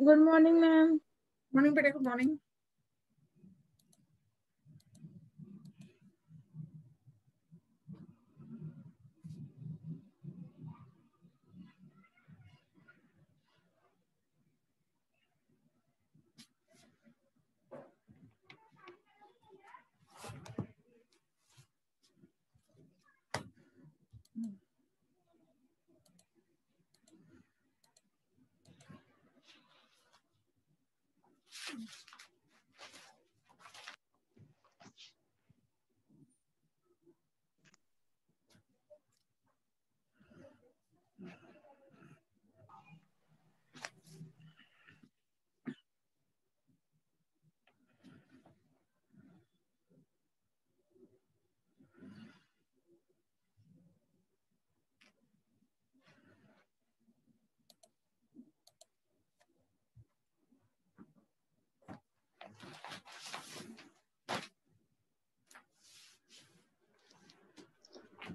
Good morning ma'am. Morning बेटा, good morning.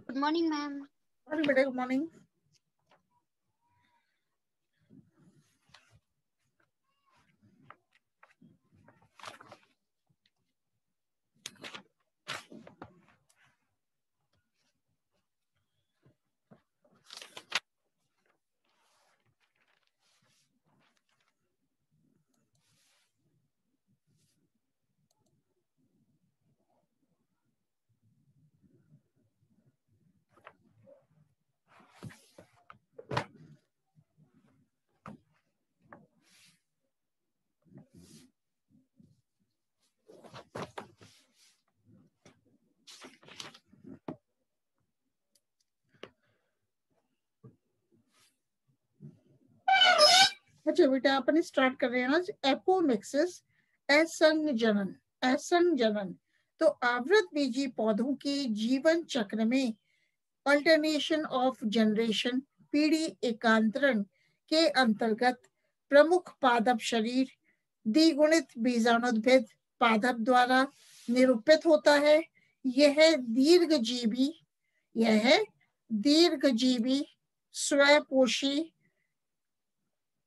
Good morning ma'am. Morning बेटा, good morning. अच्छा बेटा, अपन स्टार्ट कर रहे हैं आज एपोमिक्सिस, असंजनन। असंजनन तो आवृत बीजी पौधों के जीवन चक्र में अल्टरनेशन ऑफ जनरेशन, पीढ़ी एकांतरण के अंतर्गत प्रमुख पादप शरीर द्विगुणित बीजाणुद्भिद पादप द्वारा निरूपित होता है। यह दीर्घजीवी स्वपोषी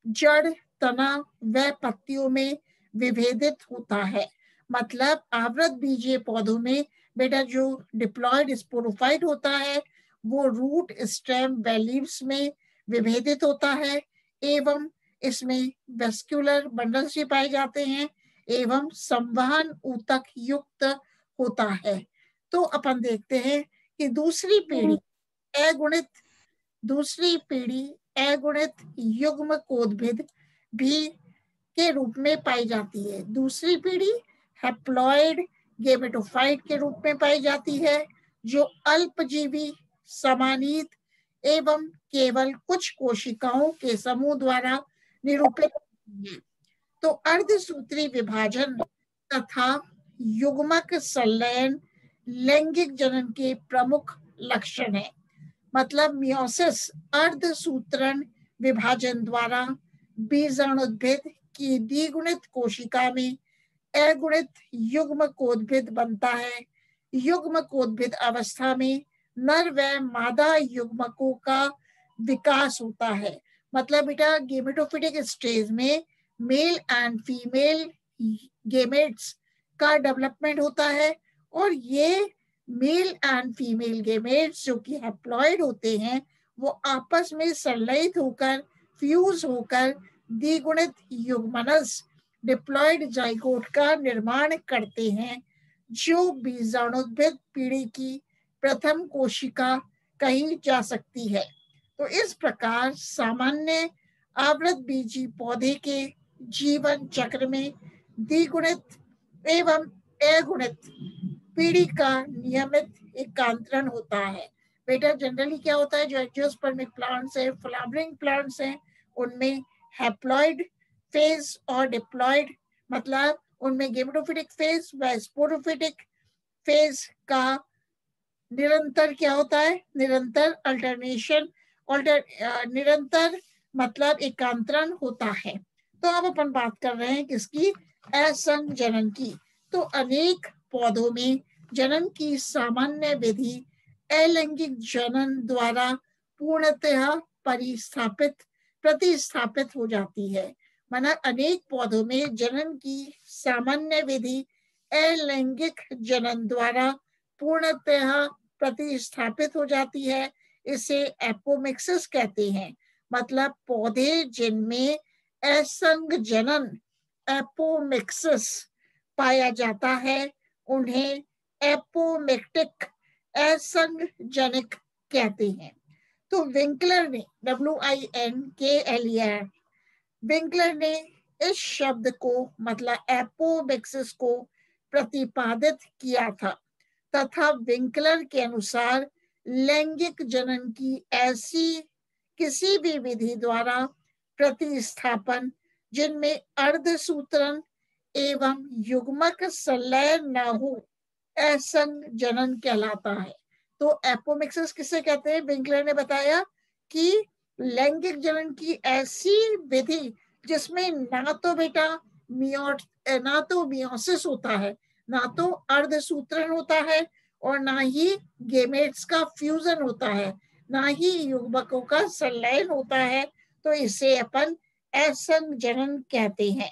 जड़, तना व पत्तियों में विभेदित होता है। मतलब आवृत बीजीय पौधों में बेटा जो डिप्लॉयड स्पोरोफाइट होता है वो रूट, स्टेम व लीव्स में विभेदित होता है एवं इसमें वेस्क्यूलर बंडल्स भी पाए जाते हैं एवं संवहन ऊतक युक्त होता है। तो अपन देखते हैं कि दूसरी पीढ़ी अगुणित युग्मकोद्भिद भी के रूप में पाई जाती है। दूसरी पीढ़ी हैप्लॉइड गेमेटोफाइट के रूप में पाई जाती है जो अल्पजीवी, समानीत एवं केवल कुछ कोशिकाओं के समूह द्वारा निरूपित होती है। तो अर्धसूत्री विभाजन तथा युग्मक संलयन लैंगिक जनन के प्रमुख लक्षण है। मतलब मियोसिस अर्धसूत्रण विभाजन द्वारा बीजाणुद्भिद की द्विगुणित कोशिका में अगुणित युग्मकोद्भिद बनता है। युग्मकोद्भिद अवस्था में नर व मादा युग्मकों का विकास होता है। मतलब बेटा गेमेटोफिटिक स्टेज में मेल एंड फीमेल गेमेट्स का डेवलपमेंट होता है और ये मेल एंड फीमेल गेमेट्स जो कि हैप्लॉइड होते हैं वो आपस में संलयित होकर फ्यूज होकर द्विगुणित युग्मनस डिप्लॉयड जाइगोट का निर्माण करते हैं जो बीजाणुद्भिद पीढ़ी की प्रथम कोशिका कही जा सकती है। तो इस प्रकार सामान्य आवृत बीजी पौधे के जीवन चक्र में द्विगुणित एवं अगुणित पीढ़ी का नियमित एकांतरण होता है। बेटा जनरली क्या होता है, जो एंजियोस्पर्मिक प्लांट्स है, फ्लावरिंग प्लांट्स हैं, उनमें हैप्लॉइड फेज और डिप्लॉइड, मतलब उनमें गेमेटोफिटिक फेज व स्पोरोफिटिक फेज का निरंतर क्या होता है, निरंतर अल्टरनेशन, निरंतर मतलब एकांतरण होता है। तो अब अपन बात कर रहे हैं किसकी, असंजनन की। तो अनेक पौधों में जनन की सामान्य विधि अलैंगिक जनन द्वारा पूर्णतः प्रतिस्थापित हो जाती है। माना अनेक पौधों में जनन की सामान्य विधि अलैंगिक जनन द्वारा पूर्णतः प्रतिस्थापित हो जाती है। इसे एपोमिक्सिस कहते हैं। मतलब पौधे जिनमें असंग जनन एपोमिक्सिस पाया जाता है उन्हें एपोमिक्टिक असंग जनिक कहते हैं। तो विंकलर ने WINKLER विंकलर ने इस शब्द को मतलब एपोमिक्सिस को प्रतिपादित किया था तथा विंकलर के अनुसार लैंगिक जनन की ऐसी किसी भी विधि द्वारा प्रतिस्थापन जिनमें अर्धसूत्रण एवं युग्मक संलय न हो असंग जनन कहलाता है। तो एपोमिक्सिस किसे कहते हैं? विंकलर ने बताया कि लैंगिक जनन की ऐसी विधि जिसमें ना तो बेटा ना तो मियोसिस होता है, ना तो अर्धसूत्रण होता है और ना ही गेमेट्स का फ्यूजन होता है, ना ही युग्मकों का संलयन होता है। तो इसे अपन असंग जनन कहते हैं।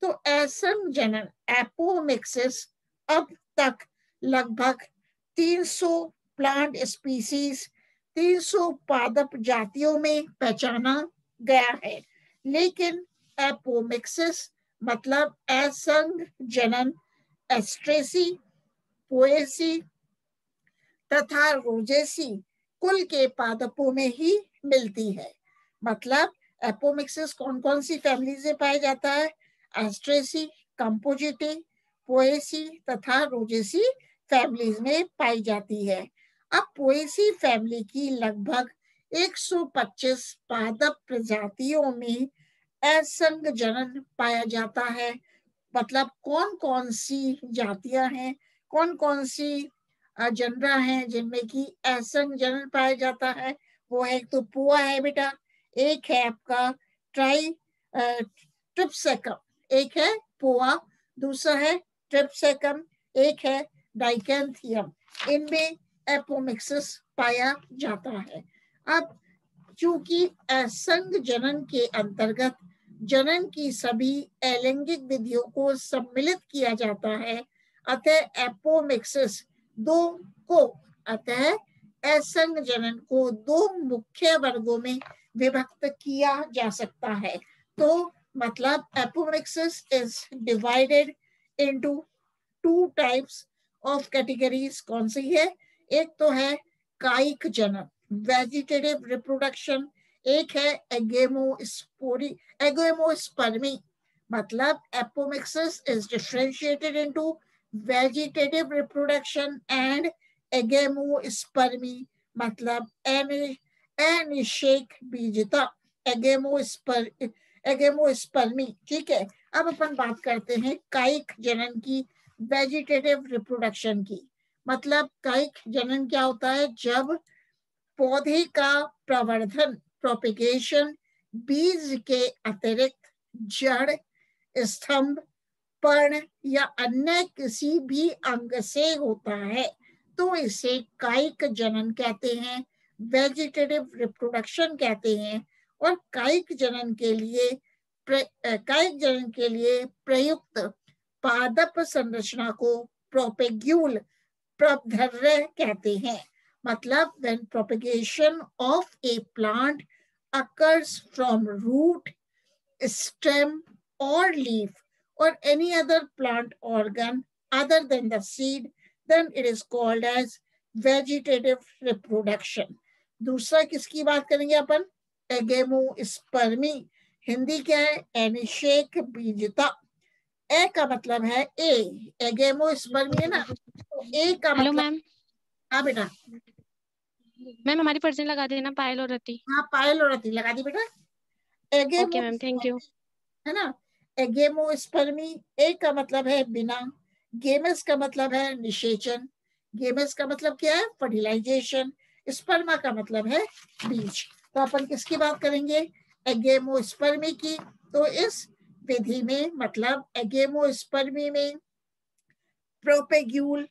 तो असंग जनन एपोमिक्सिस अब तक लगभग 300 प्लांट स्पीसीज 300 पादप जातियों में पहचाना गया है। लेकिन एपोमिक्सिस मतलब असंग जनन एस्ट्रेसी, पोएसी तथा रोजेसी कुल के पादपों में ही मिलती है। मतलब एपोमिक्सिस कौन कौन सी फैमिली से पाया जाता है? एस्ट्रेसी, कंपोजिटी, पोएसी तथा रोजेसी फैमिलीज में पाई जाती है। अब पोएसी फैमिली की लगभग 125 पादप प्रजातियों में असंग जनन पाया जाता है। मतलब कौन कौन सी जातियां हैं, कौन कौन सी जनरा हैं जिनमें कि असंग जनन पाया जाता है? वो है एक तो पुआ है बेटा, एक है आपका ट्रिप्सिकम, एक है पुआ, दूसरा है ट्रिप्सिकम, एक है डाइकेंथियम। इनमें एपोमिक्सिस पाया जाता है। अब चूंकि असंग जनन के अंतर्गत जनन की सभी अलैंगिक विधियों को सम्मिलित किया जाता है, अतः एपोमिक्सिस अतः असंग जनन को 2 मुख्य वर्गों में विभक्त किया जा सकता है। तो मतलब apomixis is divided into 2 types of categories. कौन सी है? एक तो है कायिक जनन वेजिटेटिव रिप्रोडक्शन, एक है एगोमोस्पर्मी। मतलब apomixis is differentiated into vegetative reproduction and एगेमोस्पर्मी। मतलब अनिषेक बीजता एगेमोस्पर्मी। ठीक है। अब अपन बात करते हैं कायिक जनन की, वेजिटेटिव रिप्रोडक्शन की। मतलब कायिक जनन क्या होता है? जब पौधे का प्रवर्धन प्रोपिगेशन बीज के अतिरिक्त जड़, स्तंभ, पर्ण या अन्य किसी भी अंग से होता है तो इसे कायिक जनन कहते हैं, वेजिटेटिव रिप्रोडक्शन कहते हैं। और कायिक जनन के लिए प्रयुक्त पादप संरचना को प्रोपेग्यूल प्रबधर्य कहते हैं। मतलब when propagation of a plant occurs from root, stem or leaf or any other plant organ other than the seed, then it is called as vegetative reproduction. दूसरा किसकी बात करेंगे अपन? एगेमोस्पर्मी। हिंदी क्या है? अनिषेक बीजता। ए का मतलब है एगेमोस्पर्मी है ना, तो ए का हेलो मतलब। मैम। हाँ बेटा। मैम हमारी पर्सन लगा देना, पायल और रति। हाँ पायल और रति लगा दी बेटा। Okay ma'am, thank you. है ना। एगेमोस्पर्मी, ए का मतलब है बिना, गेमस का मतलब है निषेचन, गेमस का मतलब क्या है? फर्टिलाइजेशन, स्पर्मा का मतलब है बीज। तो अपन किसकी बात करेंगे? एगेमोस्पर्मी की। तो इस विधि में मतलब एगेमोस्पर्मी में प्रोपेग्यूल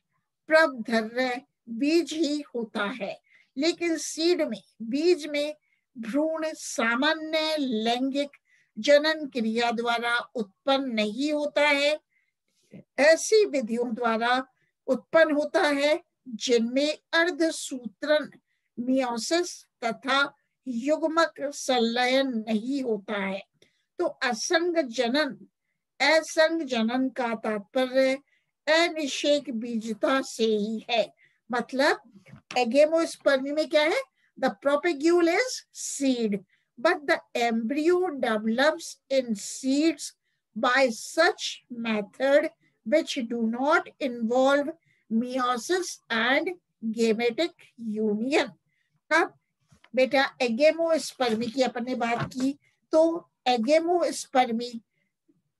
प्रबधर्य बीज ही होता है। लेकिन सीड में, बीज में भ्रूण सामान्य लैंगिक जनन क्रिया द्वारा उत्पन्न नहीं होता है, ऐसी विधियों द्वारा उत्पन्न होता है जिनमें अर्धसूत्रण मियोसिस तथा युग्मक संलयन नहीं होता है। तो असंग जनन का तात्पर्य अनिषेक बीजता से ही है। मतलब एगेमोस्पर्मी में क्या है, the propagule is seed but the embryo develops in seeds by such method which do not involve meiosis and gametic union। अब बेटा एगेमोस्पर्मी की अपन ने बात की, तो एगेमोस्पर्मी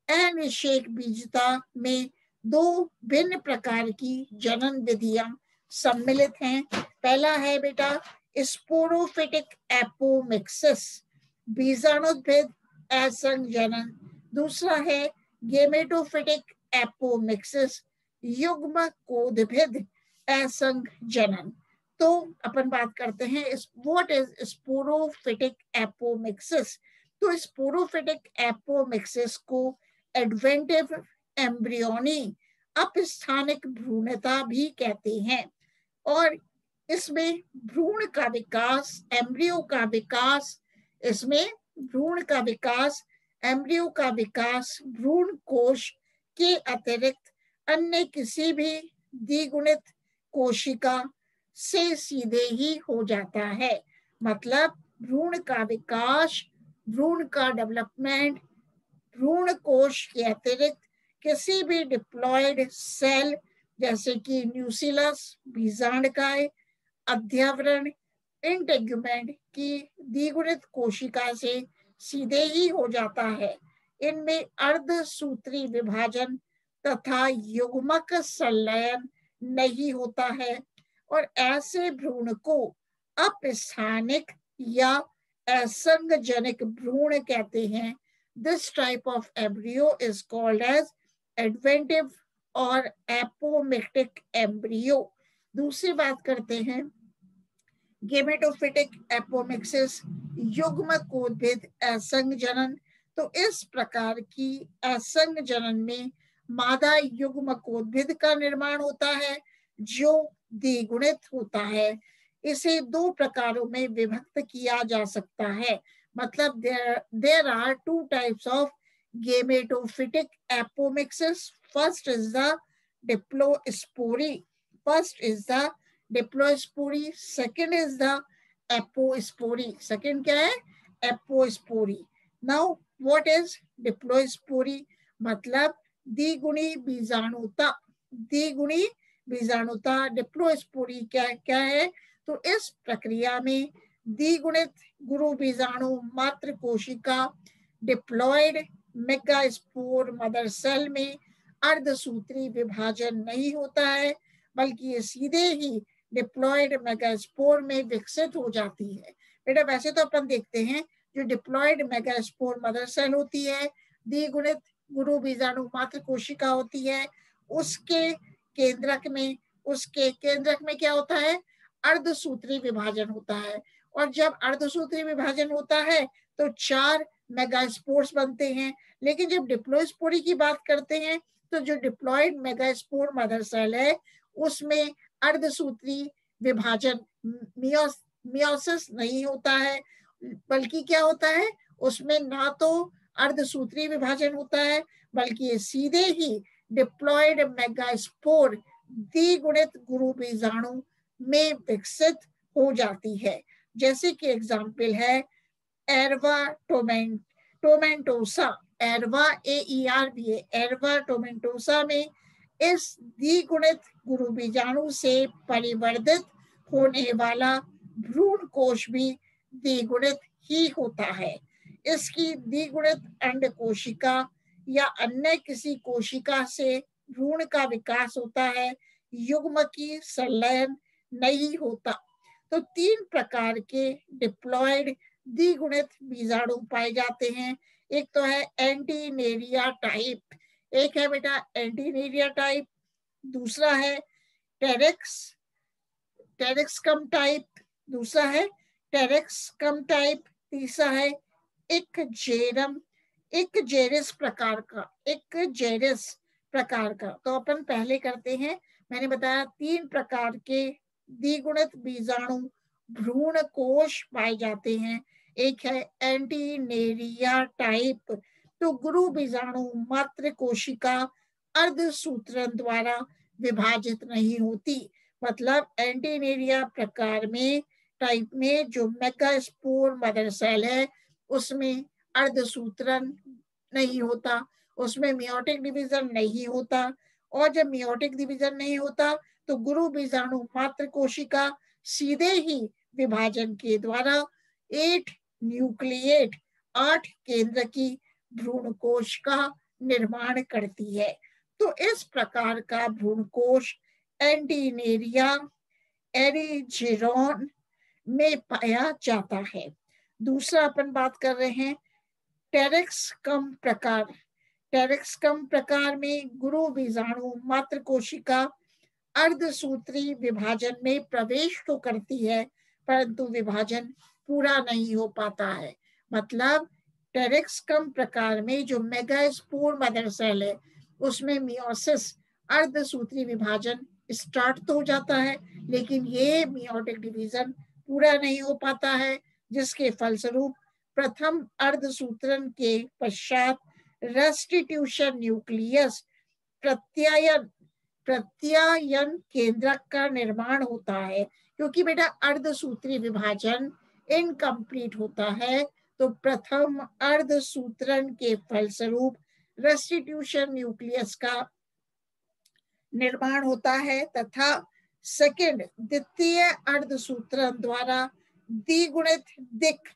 अनिषेक बीजता में दो भिन्न प्रकार की जनन विधियां सम्मिलित हैं। पहला है बेटा स्पोरोफिटिक एपोमिक्सिस, बीजाणुद्भिद असंग जनन। दूसरा है गेमेटोफिटिक एपोमिक्सिस, युग्म कोदभिद असंग जनन। तो अपन बात करते हैं व्हाट इज स्पोरोफिटिक एपोमिक्सिस। तो स्पोरोफिटिक एपोमिक्सिस को एडवेंटिव एम्ब्रियोनी अपस्थानिक भ्रूणता भी कहते हैं, और इसमें भ्रूण का विकास, एम्ब्रियो का विकास, इसमें भ्रूण का विकास, एम्ब्रियो का विकास भ्रूण कोश के अतिरिक्त अन्य किसी भी द्विगुणित कोशिका से सीधे ही हो जाता है। मतलब भ्रूण का विकास, भ्रूण का डेवलपमेंट भ्रूण कोश के अतिरिक्त किसी भी डिप्लॉयड सेल जैसे कि न्यूसिलस, बीजांडकाय, अध्यावरण, इंटेग्यूमेंट की द्विगुणित कोशिका से सीधे ही हो जाता है। इनमें अर्धसूत्री विभाजन तथा युग्मक संलयन नहीं होता है, और ऐसे भ्रूण को अपस्थानिक या असंगजनिक भ्रूण कहते हैं। This type of embryo is called as adventive और apomictic embryo। दूसरी बात करते हैं गेमेटोफिटिक एपोमिक्सिस, युग्म कोदभिद असंग जनन। तो इस प्रकार की असंग जनन में मादा युग्म कोदभिद का निर्माण होता है जो द्विगुणित होता है। इसे दो प्रकारों में विभक्त किया जा सकता है। मतलब there are two types of gametophytic apomixis. First is the diplospory. Second is the apospory. Second क्या है, apospory. Now what is diplospory? मतलब द्विगुणी बीजाणुता। डिप्लोस्पोरी क्या है, तो इस प्रक्रिया में द्विगुणित गुरु बीजाणु मात्र कोशिका डिप्लॉयड मेगास्पोर मदर सेल में अर्धसूत्री विभाजन नहीं होता है, बल्कि ये सीधे ही डिप्लॉयड मेगास्पोर में विकसित हो जाती है। बेटा वैसे तो अपन देखते हैं जो डिप्लॉयड मेगास्पोर मदर सेल होती है, द्विगुणित गुरु बीजाणु मात्र कोशिका होती है, उसके केंद्रक में क्या होता है, अर्धसूत्री विभाजन होता है। और जब अर्धसूत्री विभाजन होता है तो 4 मेगास्पोर्स बनते हैं। लेकिन जब डिप्लोस्पोरी की बात करते हैं तो जो डिप्लॉयड मेगास्पोर मदर सेल है उसमें अर्धसूत्री विभाजन मियोसिस नहीं होता है, बल्कि क्या होता है, उसमें ना तो अर्धसूत्री विभाजन होता है बल्कि ये सीधे ही डिप्लॉयड मेगास्पोर द्विगुणित गुरु बीजाणु में विकसित हो जाती है। जैसे कि एग्जाम्पल है एरवा टोमेंटोसा, एरवा AERVA, एरवा टोमेंटोसा में इस द्विगुणित गुरु बीजाणु से परिवर्धित होने वाला भ्रूण कोश भी द्विगुणित ही होता है। इसकी द्विगुणित अंड कोशिका या अन्य किसी कोशिका से भ्रूण का विकास होता है, युग्म की संलयन नहीं होता। तो 3 प्रकार के डिप्लॉयड द्विगुणित बीजाणु पाए जाते हैं। एक तो है एंटीनेरिया टाइप, एक है बेटा एंटीनेरिया टाइप, दूसरा है टेरेक्स कम टाइप, दूसरा है टेरेक्स कम टाइप, तीसरा है इकजेरम एक जेरिस प्रकार का, एक जेरिस प्रकार का। तो अपन पहले करते हैं, मैंने बताया 3 प्रकार के द्विगुणित बीजाणु भ्रूण कोश पाए जाते हैं। एक है एंटीनेरिया टाइप, तो गुरु बीजाणु मात्र कोशिका अर्धसूत्रन द्वारा विभाजित नहीं होती। मतलब एंटीनेरिया प्रकार में, टाइप में, जो मेगास्पोर मदर सेल है उसमें अर्धसूत्रन नहीं होता, उसमें मियोटिक डिवीजन नहीं होता। और जब मियोटिक डिवीजन नहीं होता तो गुरु बीजाणु मात्र कोशिका सीधे ही विभाजन के द्वारा 8 न्यूक्लिएट, 8 केंद्र की भ्रूण कोश का निर्माण करती है। तो इस प्रकार का भ्रूण कोश एंटीनेरिया एरिजिरोन में पाया जाता है। दूसरा अपन बात कर रहे हैं टेरेक्स कम प्रकार। टेरेक्स कम प्रकार में गुरु बीजाणु मात्र कोशिका अर्धसूत्री विभाजन में प्रवेश तो करती है परंतु विभाजन पूरा नहीं हो पाता है। मतलब टेरेक्स कम प्रकार में जो मेगास्पोर मदर सेल है उसमें मियोसिस, अर्धसूत्री विभाजन स्टार्ट तो हो जाता है लेकिन ये मियोटिक डिवीजन पूरा नहीं हो पाता है, जिसके फलस्वरूप प्रथम अर्धसूत्रन के पश्चात रेस्टिट्यूशन न्यूक्लियस, प्रत्यायन केंद्रक का निर्माण होता है। क्योंकि बेटा अर्धसूत्री विभाजन इनकम्प्लीट होता है तो प्रथम अर्धसूत्रन के फलस्वरूप रेस्टिट्यूशन न्यूक्लियस का निर्माण होता है तथा सेकंड, द्वितीय अर्धसूत्रन द्वारा द्विगुणित दिक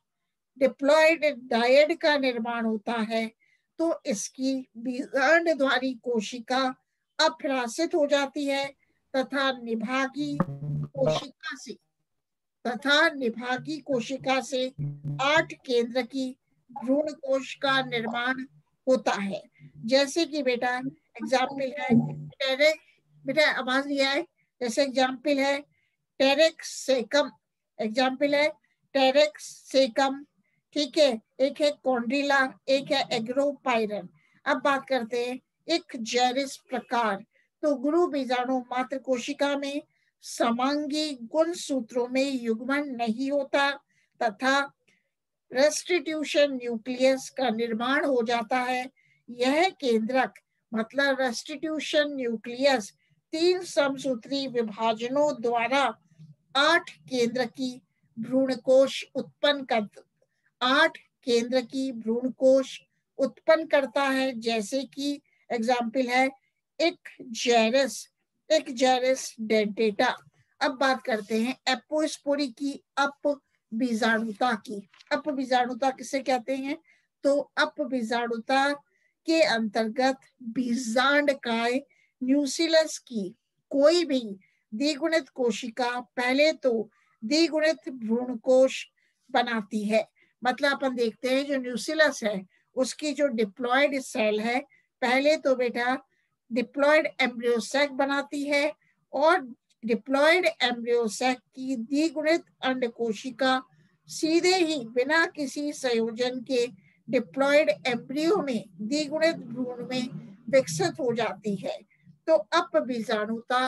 डिप्लॉयड डायड का निर्माण होता है। तो इसकी बीजांडद्वारी कोशिका अप्रासित हो जाती है तथा निभागी कोशिका से 8 केंद्र की भ्रूण कोश का निर्माण होता है। जैसे कि बेटा एग्जाम्पल है, बेटा आवाज लिया है, जैसे एग्जाम्पल है टेरेक्स सेकम, एग्जाम्पल है टेरेक्स सेकम, ठीक है। एक है कॉन्ड्रिला, एक है एग्रोपाइरन। अब बात करते हैं एक जेरिस प्रकार। तो गुरु बीजाणु मात्र कोशिका में समांगी गुण सूत्रों में युग्मन नहीं होता तथा रेस्टिट्यूशन न्यूक्लियस का निर्माण हो जाता है। यह केंद्रक मतलब रेस्टिट्यूशन न्यूक्लियस 3 समसूत्री विभाजनों द्वारा 8 केंद्र की भ्रूण कोश उत्पन्न कर 8 केंद्र की भ्रूण कोश उत्पन्न करता है। जैसे कि एग्जाम्पल है एक जेरस डेंटेटा। अब बात करते हैं एपोस्पोरी की अपबीजाणुता की। अपबीजाणुता किसे कहते हैं? तो अपबीजाणुता के अंतर्गत बीजांडकाय न्यूक्लियस की कोई भी द्विगुणित कोशिका पहले तो द्विगुणित भ्रूण कोश बनाती है। मतलब अपन देखते हैं जो न्यूक्लियस है उसकी जो डिप्लॉयड सेल है पहले तो बेटा डिप्लॉयड एम्ब्रियोसैक बनाती है और डिप्लॉयड एम्ब्रियोसैक की द्विगुणित अंड कोशिका सीधे ही बिना किसी संयोजन के डिप्लॉयड एम्ब्रियो में द्विगुणित भ्रूण में विकसित हो जाती है। तो अपबीजाणुता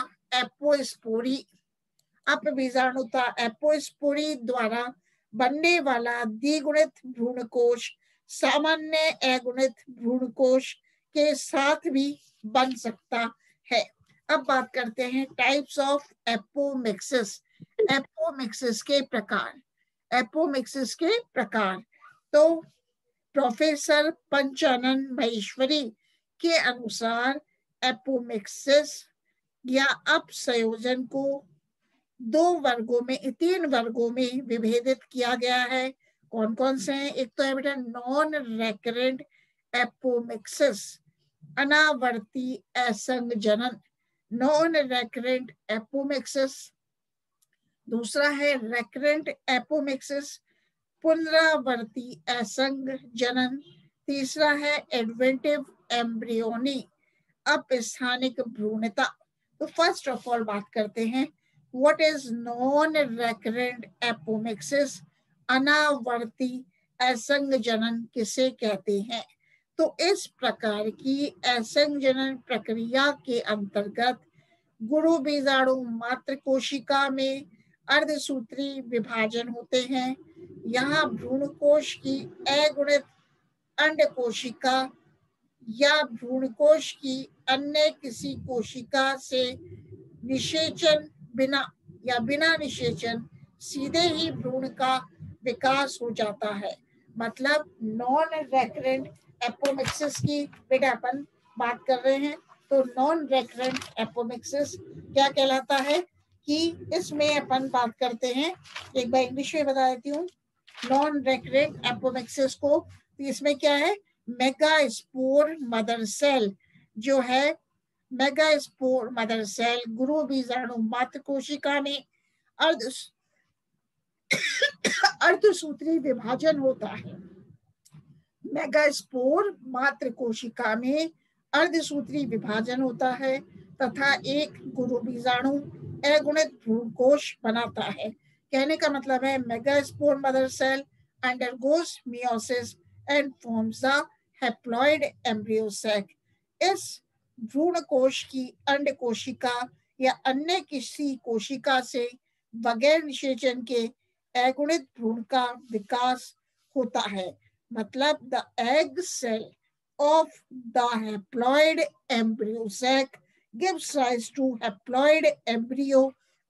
एपोस्पोरी द्वारा बनने वाला द्विगुणित भ्रूण कोश सामान्य अगुणित भ्रूण कोश के साथ भी बन सकता है। अब बात करते हैं टाइप्स ऑफ एपोमिक्सिस। एपोमिक्सिस के प्रकार। तो प्रोफेसर पंचानन महेश्वरी के अनुसार एपोमिक्सिस या अपसंयोजन को 3 वर्गों में विभेदित किया गया है। कौन कौन से हैं? एक तो है बेटा नॉन रेकरेंट एपोमिक्सिस, अनावर्ती असंजनन, नॉन रेकरेंट एपोमिक्सिस। दूसरा है रेकरेंट एपोमिक्सिस, पुनरावर्ती असंजनन। तीसरा है एडवेंटिव एम्ब्रियोनी, अपस्थानिक भ्रूणता। तो फर्स्ट ऑफ ऑल बात करते हैं what is non recurrent apomixis, अनावर्ती असंजनन किसे कहते हैं? तो इस प्रकार की असंजनन प्रक्रिया के अंतर्गत गुरु बीजाणु मात्र कोशिका में अर्धसूत्री विभाजन होते हैं। यहाँ भ्रूण कोश की अगुणित अंड कोशिका या भ्रूण कोश की अन्य किसी कोशिका से निषेचन बिना निषेचन सीधे ही भ्रूण का विकास हो जाता है। मतलब नॉन रेकरेंट एपोमिक्सिस की बेटा अपन बात कर रहे हैं। तो नॉन रेकरेंट एपोमिक्सिस क्या कहलाता है कि इसमें अपन बात करते हैं, एक बार इंग्लिश में बता देती हूँ। नॉन रेकरेंट एपोमिक्सिस को इसमें क्या है, मेगास्पोर मदर सेल जो है, मेगास्पोर मदर सेल गुरु बीजाणु मात्र कोशिका में अर्धसूत्री विभाजन होता है। मेगास्पोर मात्र कोशिका में अर्धसूत्री विभाजन होता है तथा एक गुरु बीजाणु अगुणित भ्रूणकोश बनाता है। कहने का मतलब है megaspore mother cell undergoes meiosis and forms the haploid embryo sac. इस भ्रूण कोश की अंड कोशिका या अन्य किसी कोशिका से बगैर निषेचन के अगुणित भ्रूण का विकास होता है। मतलब the egg cell of the haploid embryo sac gives rise to haploid embryo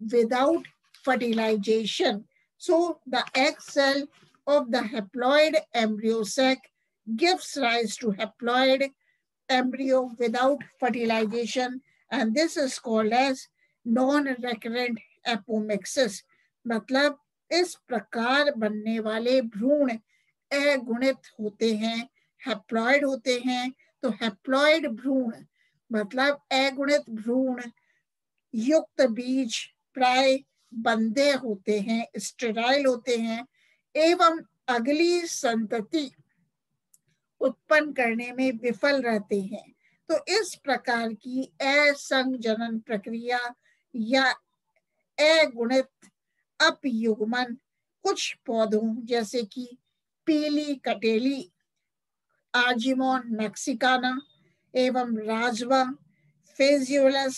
without fertilization. So the egg cell of the haploid embryo sac gives rise to haploid embryo without fertilization, and this is called as non-recurrent apomixis. मतलब इस प्रकार बनने वाले भ्रूण अगुणित होते हैं, haploid होते हैं। तो हैप्लॉइड भ्रूण मतलब अगुणित भ्रूण युक्त बीज प्राय बंधे होते हैं, स्टेराइल होते हैं एवं अगली संतति उत्पन्न करने में विफल रहते हैं। तो इस प्रकार की असंजनन प्रक्रिया या अगुणित अपयुग्मन कुछ पौधों जैसे कि पीली कटेली आर्जिमोन मैक्सिकाना एवं राजवा फेजियोलस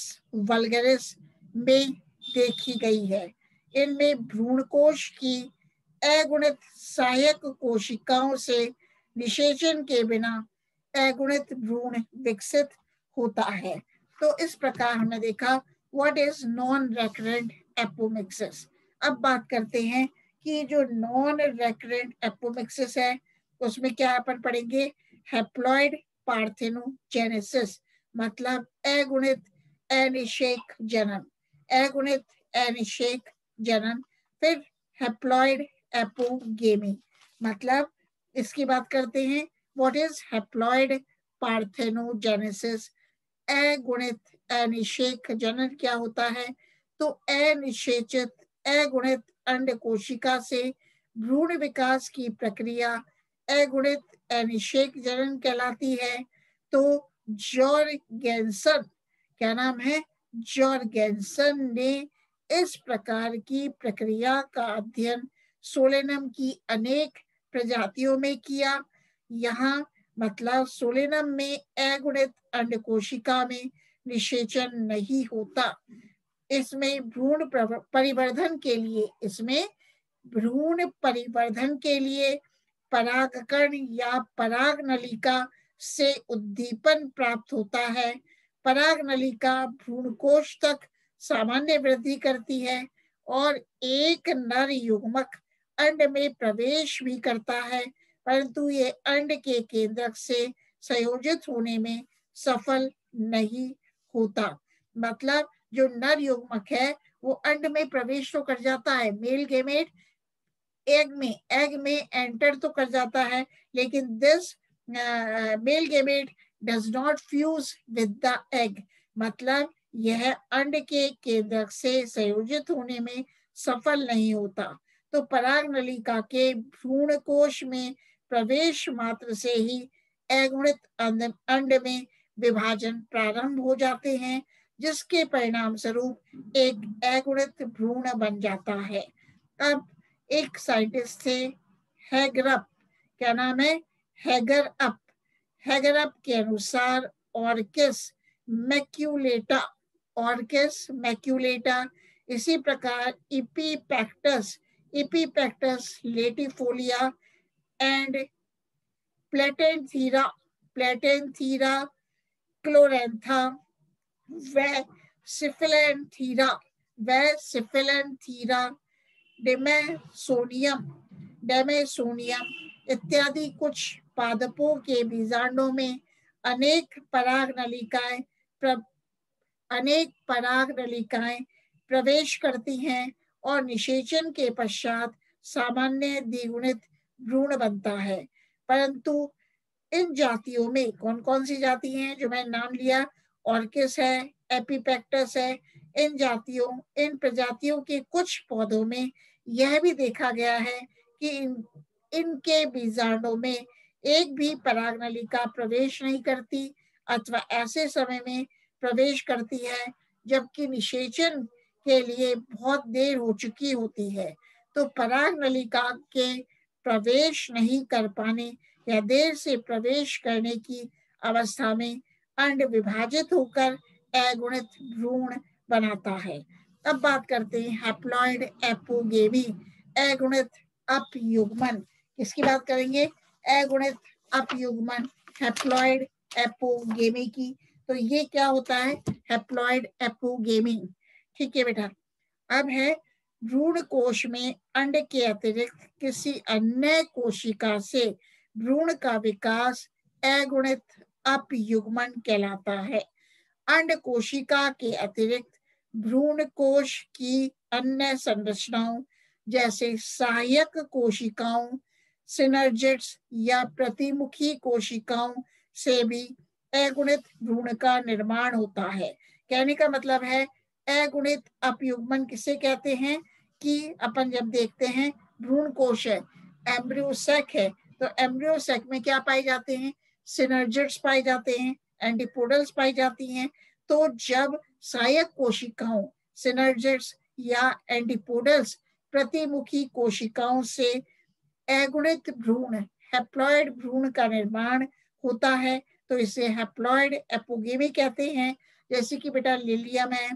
वल्गरिस में देखी गई है। इनमें भ्रूणकोश की अगुणित सहायक कोशिकाओं से निषेचन के बिना अगुणित भ्रूण विकसित होता है। तो इस प्रकार हमने देखा what is non recurrent apomixis. अब बात करते हैं कि जो नॉन रेकरेंट एपोमिक्सिस है उसमें क्या अपन पढ़ेंगे, हैप्लॉइड पार्थेनोजेनेसिस मतलब अगुणित अनिषेक जनन, अगुणित अनिषेक जनन। फिर हैप्लॉइड एपोगेमी मतलब इसकी बात करते हैं व्हाट इज हैप्लॉइड पार्थेनोजेनेसिस। अगुणित अनिषेक जनन क्या होता है, तो अनिषेचित अगुणित अंड कोशिका से भ्रूण विकास की प्रक्रिया अगुणित अनिषेक जनन कहलाती है। तो जॉर्गेनसन, क्या नाम है, जॉर्गेनसन ने इस प्रकार की प्रक्रिया का अध्ययन सोलेनम की अनेक प्रजातियों में किया। यहाँ मतलब सोलेनम में अगुणित अंड कोशिका में निषेचन नहीं होता। इसमें भ्रूण परिवर्धन के लिए परागकण या पराग नलिका से उद्दीपन प्राप्त होता है। पराग नलिका भ्रूणकोश तक सामान्य वृद्धि करती है और एक नर युग्मक अंड में प्रवेश भी करता है, परंतु ये अंड के केंद्रक से संयोजित होने में सफल नहीं होता। मतलब जो नर युग्मक है वो अंड में प्रवेश तो कर जाता है, मेल गेमेट एग में एंटर तो कर जाता है, लेकिन this male gamete does not fuse with the egg. मतलब यह अंड के केंद्रक से संयोजित होने में सफल नहीं होता। तो पराग नलिका के भ्रूणकोश में प्रवेश मात्र से ही अगुणित अंड में विभाजन प्रारंभ हो जाते हैं, जिसके परिणाम स्वरूप एक अगुणित भ्रूण बन जाता है। अब एक साइंटिस्ट थे हैगर अप, क्या नाम है, हैगर अप। हैगरअप के अनुसार ऑर्किस मैक्यूलेटा, इसी प्रकार इपीपैक्टस लेटिफोलिया एंड प्लेटेंथीरा क्लोरेंथा व सिफिलेंथीरा डेमेसोनियम इत्यादि कुछ पादपों के बीजांडों में अनेक पराग नलिकाएं प्रवेश करती हैं और निषेचन के पश्चात सामान्य द्विगुणित भ्रूण बनता है। परंतु इन जातियों में कौन कौन सी जाति हैं जो मैंने नाम लिया, ऑर्किस है, एपीपैक्टस है, इन प्रजातियों के कुछ पौधों में यह भी देखा गया है कि इनके बीजांडों में एक भी परागनलिका प्रवेश नहीं करती अथवा ऐसे समय में प्रवेश करती है जबकि निषेचन के लिए बहुत देर हो चुकी होती है। तो परागनलिका के प्रवेश नहीं कर पाने या देर से प्रवेश करने की अवस्था में अंड विभाजित होकर अगुणित भ्रूण बनाता है। अब बात करते हैं हैप्लॉइड एपोगेमी, अगुणित अपयुग्मन। किसकी बात करेंगे? अगुणित अपयुग्मन, हैप्लॉइड एपोगेमी की। तो ये क्या होता है? Haploid apogamy. ठीक है बेटा। अब है भ्रूण कोश में अंड के अतिरिक्त किसी अन्य कोशिका से भ्रूण का विकास अगुणित अपयुग्मन कहलाता है। अंड कोशिका के अतिरिक्त भ्रूण कोश की अन्य संरचनाओं जैसे सहायक कोशिकाओं, सिनर्जिड्स या प्रतिमुखी कोशिकाओं से भी अगुणित भ्रूण का निर्माण होता है। कहने का मतलब है अगुणित अपयुग्मन किसे कहते हैं कि अपन जब देखते हैं भ्रूण कोश है, एम्ब्रियोसेक है, तो एम्ब्रियोसेक में क्या पाए जाते हैं? सिनर्जिड्स पाए जाते हैं, एंटीपोडल्स पाई जाती हैं। तो जब सहायक कोशिकाओं, सिनर्जिड्स या एंटीपोडल्स प्रतिमुखी कोशिकाओं से अगुणित भ्रूण, हैप्लॉइड भ्रूण का निर्माण होता है तो इसे हैप्लॉइड एपोगेमी कहते हैं। जैसे कि बेटा लिलियम है,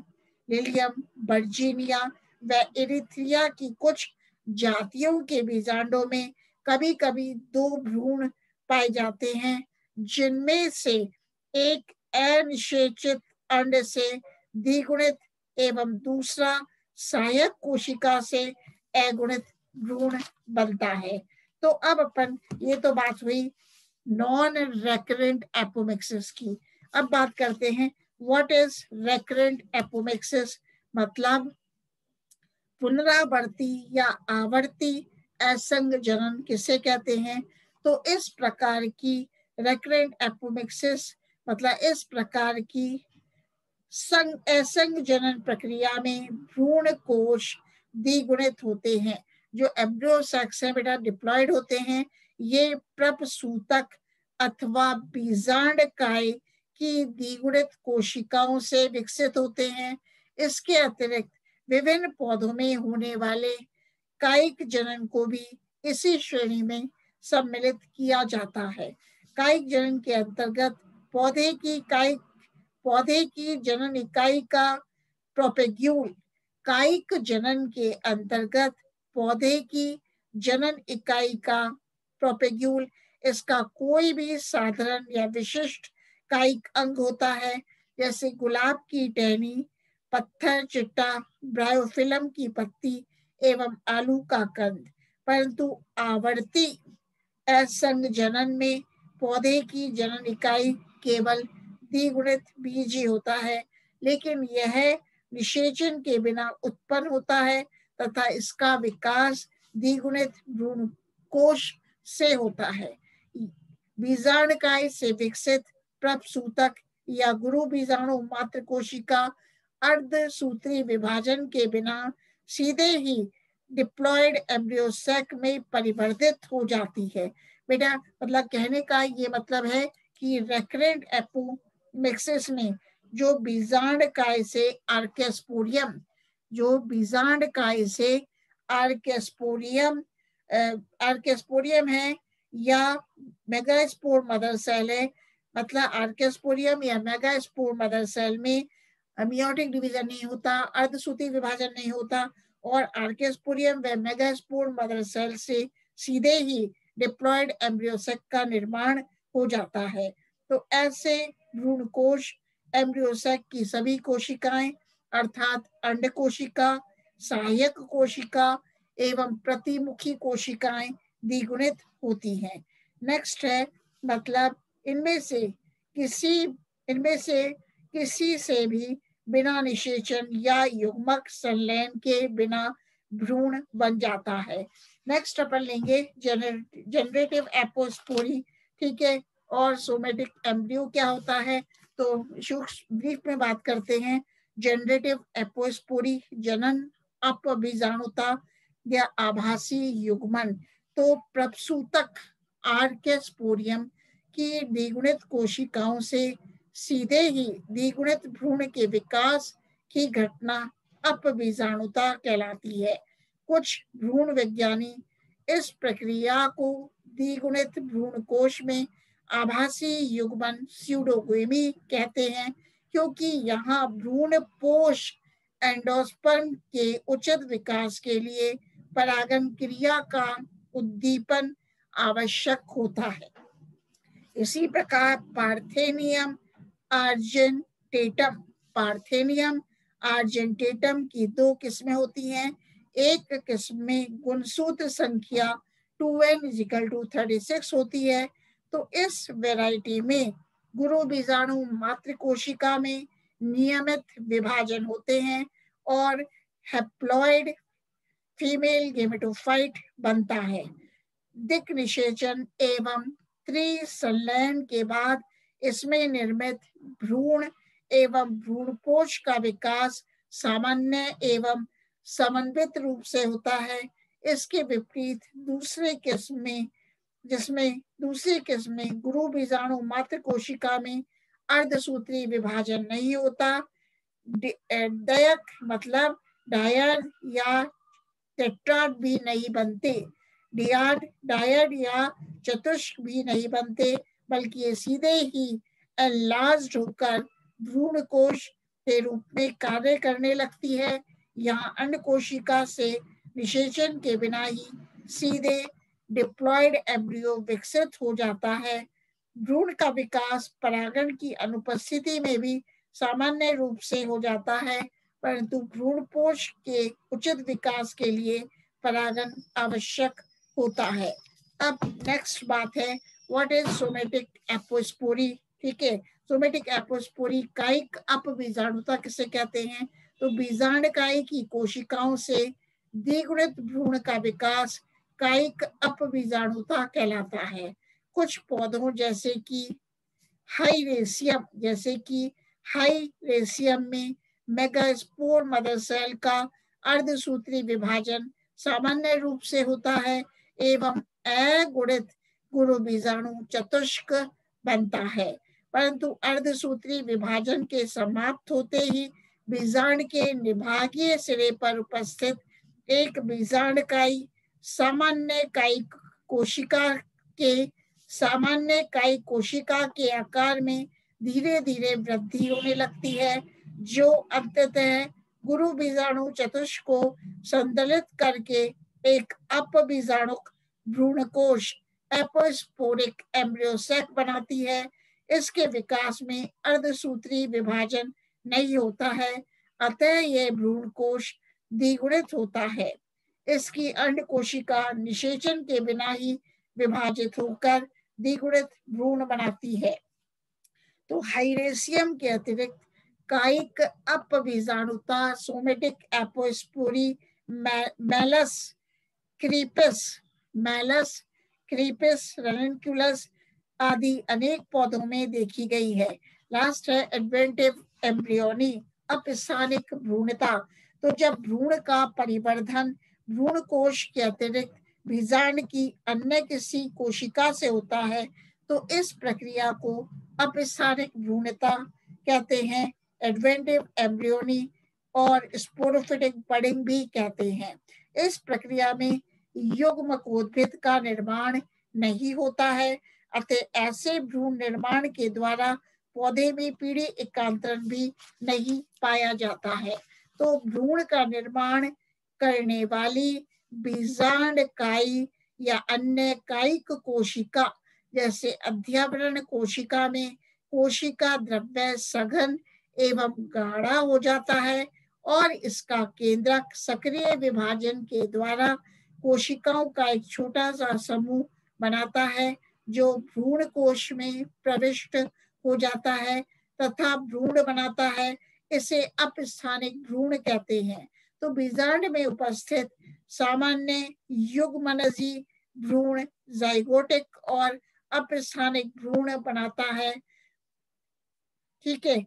लिलियम, वर्जीनिया व इरिथ्रिया की कुछ जातियों के बीजांडों में कभी कभी 2 भ्रूण पाए जाते हैं जिनमें से एक अनिषेचित अंड से द्विगुणित एवं दूसरा सहायक कोशिका से अगुणित भ्रूण बनता है। तो अब अपन, ये तो बात हुई नॉन रेकरेंट एपोमिक्सिस की। अब बात करते हैं व्हाट इज रेकरेंट एपोमिक्सिस, मतलब पुनरावर्ती या आवर्ती असंग जनन किसे कहते हैं? तो इस प्रकार की रेकरेंट एपोमिक्सिस मतलब इस प्रकार की असंग जनन प्रक्रिया में भ्रूण कोश द्विगुणित होते हैं। जो एम्ब्रियोसेक्स है बेटा, डिप्लॉयड होते हैं, ये प्रपसूतक अथवा बीजांडकाय की द्विगुणित कोशिकाओं से विकसित होते हैं। इसके अतिरिक्त विभिन्न पौधों में होने वाले कायिक जनन को भी इसी श्रेणी में सम्मिलित किया जाता है। कायिक जनन के अंतर्गत पौधे की जनन इकाई का प्रोपेग्यूल, कायिक जनन के अंतर्गत पौधे की जनन इकाई का प्रोपेग्यूल, इसका कोई भी साधारण या विशिष्ट कायिक अंग होता है, जैसे गुलाब की टहनी, पत्थर चिट्टा, ब्रायोफिलम की पत्ती एवं आलू का कंद। परंतु आवर्ती असंग जनन में पौधे की जनन इकाई केवल द्विगुणित बीज ही होता है, लेकिन यह निषेचन के बिना उत्पन्न होता है तथा इसका विकास द्विगुणित भ्रूण कोश से होता है। बीजांडकाय से विकसित प्रपसूतक या गुरु बीजाणु मात्र कोशिका अर्धसूत्री विभाजन के बिना सीधे ही डिप्लॉयड एम्ब्रियोसेक में परिवर्तित हो जाती है। बेटा मतलब कहने का ये मतलब है कि रेकरेंट एपोमिक्सिस में जो बीजांडकाय से आर्केस्पोरियम, आर्केस्पोरियम है, या मेगास्पोर मदर सेल है, मतलब आर्कियोस्पोरियम या मेगास्पोर मदर सेल में मियोटिक डिवीजन नहीं होता, अर्धसूत्री विभाजन नहीं होता, और आर्कियोस्पोरियम व मेगास्पोर मदर सेल से सीधे ही डिप्लॉयड एम्ब्रियोसेक का निर्माण हो जाता है। तो ऐसे भ्रूण कोश एम्ब्रियोसेक की सभी कोशिकाएं अर्थात अंड कोशिका, सहायक कोशिका एवं प्रतिमुखी कोशिकाएं द्विगुणित होती हैं। नेक्स्ट है मतलब इनमें से किसी से भी बिना निषेचन या युग्मक संलयन के बिना भ्रूण बन जाता है। नेक्स्ट अपन लेंगे जनरेटिव एपोस्पोरी, ठीक है, और सोमेटिक एम्ब्रियो क्या होता है, तो सूक्ष्म ब्रीफ में बात करते हैं। जनरेटिव एपोस्पोरी जनन अपबीजाणुता या आभासी युग्मन, तो प्रसूतक आर्कियोस्पोरियम की द्विगुणित कोशिकाओं से सीधे ही द्विगुणित भ्रूण के विकास की घटना अपबीजाणुता कहलाती है। कुछ भ्रूण विज्ञानी इस प्रक्रिया को द्विगुणित भ्रूण कोश में आभासी युग्मन स्यूडोगेमी कहते हैं, क्योंकि यहाँ भ्रूण पोष एंडोस्पर्म के उचित विकास के लिए परागन क्रिया का उद्दीपन आवश्यक होता है। इसी प्रकार पार्थेनियम आर्जेंटेटम की दो किस्में होती हैं। एक किस्म में गुणसूत्र संख्या 2n=36 होती है। तो इस वैरायटी में गुरु बीजाणु मातृ कोशिका में नियमित विभाजन होते हैं और हैप्लॉइड फीमेल गेमेटोफाइट बनता है। दिक् निषेचन एवं त्रिसंलयन के बाद इसमें निर्मित भ्रूण एवं भ्रूणपोष का विकास सामान्य एवं समन्वित रूप से होता है। इसके विपरीत दूसरी किस्म में गुरु बीजाणु मातृ कोशिका में अर्धसूत्री विभाजन नहीं होता। डयक मतलब डायड या टेट्राड भी नहीं बनते, डायड या चतुष्क भी नहीं बनते, बल्कि ये सीधे ही एनलार्ज्ड होकर भ्रूण कोश के रूप में कार्य करने लगती है। यहाँ अंड कोशिका से निषेचन के बिना ही सीधे डिप्लॉयड एम्ब्रियो विकसित हो जाता है। भ्रूण का विकास परागण की अनुपस्थिति में भी सामान्य रूप से हो जाता है, परंतु भ्रूणपोष के उचित विकास के लिए परागण आवश्यक होता है। अब नेक्स्ट बात है व्हाट इज सोमेटिक एपोस्पोरी, ठीक है। सोमेटिक एपोस्पोरी कायिक अपबीजाणुता किसे कहते हैं, तो बीजांडकाई की कोशिकाओं से द्विगुणित भ्रूण का विकास कायिक अपबीजाणुता कहलाता है। कुछ पौधों जैसे कि हाईरेसियम में मेगास्पोर मदर सेल का अर्धसूत्री विभाजन सामान्य रूप से होता है एवं अगुणित गुरु बीजाणु चतुष्क बनता है, परंतु अर्धसूत्री विभाजन के समाप्त होते ही बीजांड के निभागीय सिरे पर उपस्थित एक बीजांडकाई सामान्य कायिक कोशिका के आकार में धीरे धीरे वृद्धि होने लगती है, जो अंततः गुरु बीजाणु चतुष्क को संदलित करके एक अपबीजाणुक भ्रूणकोश एपोस्पोरिक एम्ब्रियोसेक बनाती है। इसके विकास में अर्धसूत्री विभाजन नहीं होता है, अतः यह भ्रूणकोश द्विगुणित होता है। इसकी अंड कोशिका निषेचन के बिना ही विभाजित होकर द्विगुणित भ्रूण बनाती है। तो हाइरेसियम के अतिरिक्त कायिक अपबीजाणुता सोमेटिक एपोस्पोरी मैलस क्रीपिस रेनिकुलस आदि अनेक पौधों में देखी गई है। लास्ट है एडवेंटिव एम्ब्रियोनी अपस्थानिक भ्रूणता। तो जब भ्रूण का परिवर्धन भ्रूण कोश के अतिरिक्त बीजांड की अन्य किसी कोशिका से होता है, तो इस प्रक्रिया को अपस्थानिक भ्रूणता कहते हैं, एडवेंटिव एम्ब्रियोनी और स्पोरोफिटिक बडिंग भी कहते हैं। इस प्रक्रिया में युग्मकोद्भिद का निर्माण नहीं होता है, अतः ऐसे भ्रूण निर्माण के द्वारा पौधे में पीढ़ी एकांतरण भी नहीं पाया जाता है। तो भ्रूण का निर्माण करने वाली बीजांड काई या अन्य कायिक कोशिका जैसे अध्यावरण कोशिका में कोशिका द्रव्य सघन एवं गाढ़ा हो जाता है और इसका केंद्रक सक्रिय विभाजन के द्वारा कोशिकाओं का एक छोटा सा समूह बनाता है जो भ्रूण कोश में प्रविष्ट हो जाता है तथा भ्रूण बनाता है। इसे अपस्थानिक भ्रूण कहते हैं। तो बीजांड में उपस्थित सामान्य युग्मनजी भ्रूण जाइगोटिक और अपस्थानिक भ्रूण बनाता है। ठीक है,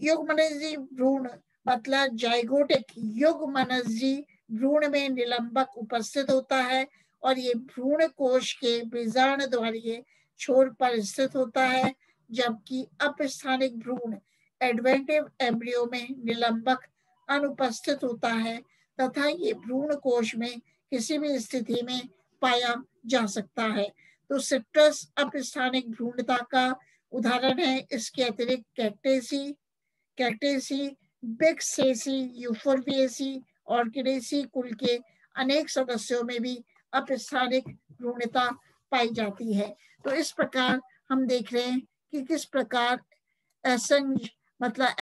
युग्मनजी भ्रूण मतलब जाइगोटिक युग्मनजी भ्रूण में निलंबक उपस्थित होता है और ये भ्रूण कोश के बीजांड द्वारीय छोर पर स्थित होता है, जबकि अपस्थानिक भ्रूण एडवेंटिव एम्ब्रियो में निलंबक अनुपस्थित होता है तथा ये भ्रूण कोश में किसी भी स्थिति में पाया जा सकता है। तो सिट्रस अपस्थानिक भ्रूणता का उदाहरण है। इसके अतिरिक्त कैक्टेसी, बिक्सेसी, यूफोर्बिएसी, ऑर्किडेसी कुल के अनेक सदस्यों में भी अपस्थानिक भ्रूणता पाई जाती है। तो इस प्रकार हम देख रहे हैं कि किस प्रकार असंज मतलब